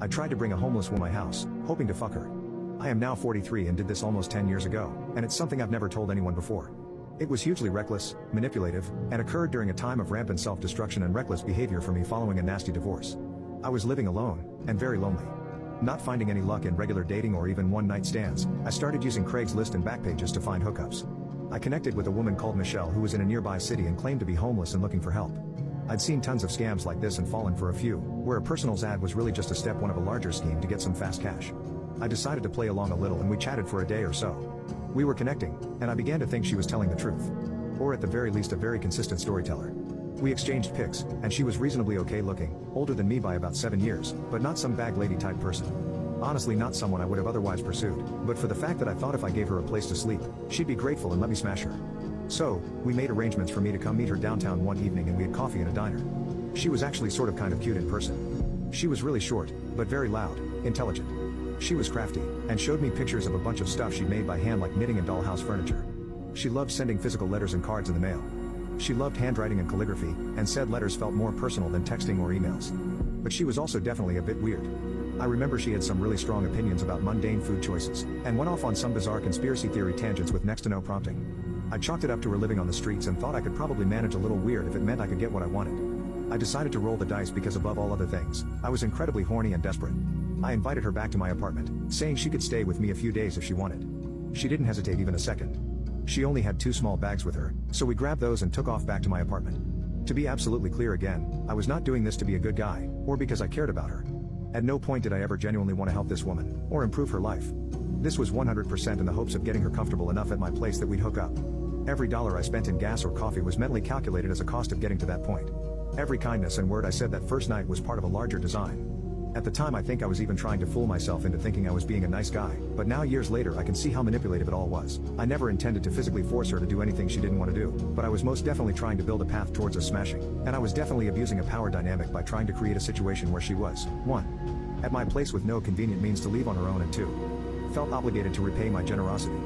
I tried to bring a homeless woman to my house, hoping to fuck her. I am now 43 and did this almost 10 years ago, and it's something I've never told anyone before. It was hugely reckless, manipulative, and occurred during a time of rampant self-destruction and reckless behavior for me following a nasty divorce. I was living alone, and very lonely. Not finding any luck in regular dating or even one-night stands, I started using Craigslist and Backpages to find hookups. I connected with a woman called Michelle who was in a nearby city and claimed to be homeless and looking for help. I'd seen tons of scams like this and fallen for a few, where a personal ad was really just a step one of a larger scheme to get some fast cash. I decided to play along a little and we chatted for a day or so. We were connecting, and I began to think she was telling the truth. Or at the very least a very consistent storyteller. We exchanged pics, and she was reasonably okay looking, older than me by about 7 years, but not some bag lady type person. Honestly not someone I would have otherwise pursued, but for the fact that I thought if I gave her a place to sleep, she'd be grateful and let me smash her. So, we made arrangements for me to come meet her downtown one evening and we had coffee in a diner. She was actually sort of kind of cute in person. She was really short, but very loud, intelligent. She was crafty, and showed me pictures of a bunch of stuff she'd made by hand like knitting and dollhouse furniture. She loved sending physical letters and cards in the mail. She loved handwriting and calligraphy, and said letters felt more personal than texting or emails. But she was also definitely a bit weird. I remember she had some really strong opinions about mundane food choices, and went off on some bizarre conspiracy theory tangents with next to no prompting. I chalked it up to her living on the streets and thought I could probably manage a little weird if it meant I could get what I wanted. I decided to roll the dice because above all other things, I was incredibly horny and desperate. I invited her back to my apartment, saying she could stay with me a few days if she wanted. She didn't hesitate even a second. She only had 2 small bags with her, so we grabbed those and took off back to my apartment. To be absolutely clear again, I was not doing this to be a good guy, or because I cared about her. At no point did I ever genuinely want to help this woman, or improve her life. This was 100% in the hopes of getting her comfortable enough at my place that we'd hook up. Every dollar I spent in gas or coffee was mentally calculated as a cost of getting to that point. Every kindness and word I said that first night was part of a larger design. At the time I think I was even trying to fool myself into thinking I was being a nice guy, but now years later I can see how manipulative it all was. I never intended to physically force her to do anything she didn't want to do, but I was most definitely trying to build a path towards us smashing, and I was definitely abusing a power dynamic by trying to create a situation where she was, 1. At my place with no convenient means to leave on her own, and 2. Felt obligated to repay my generosity.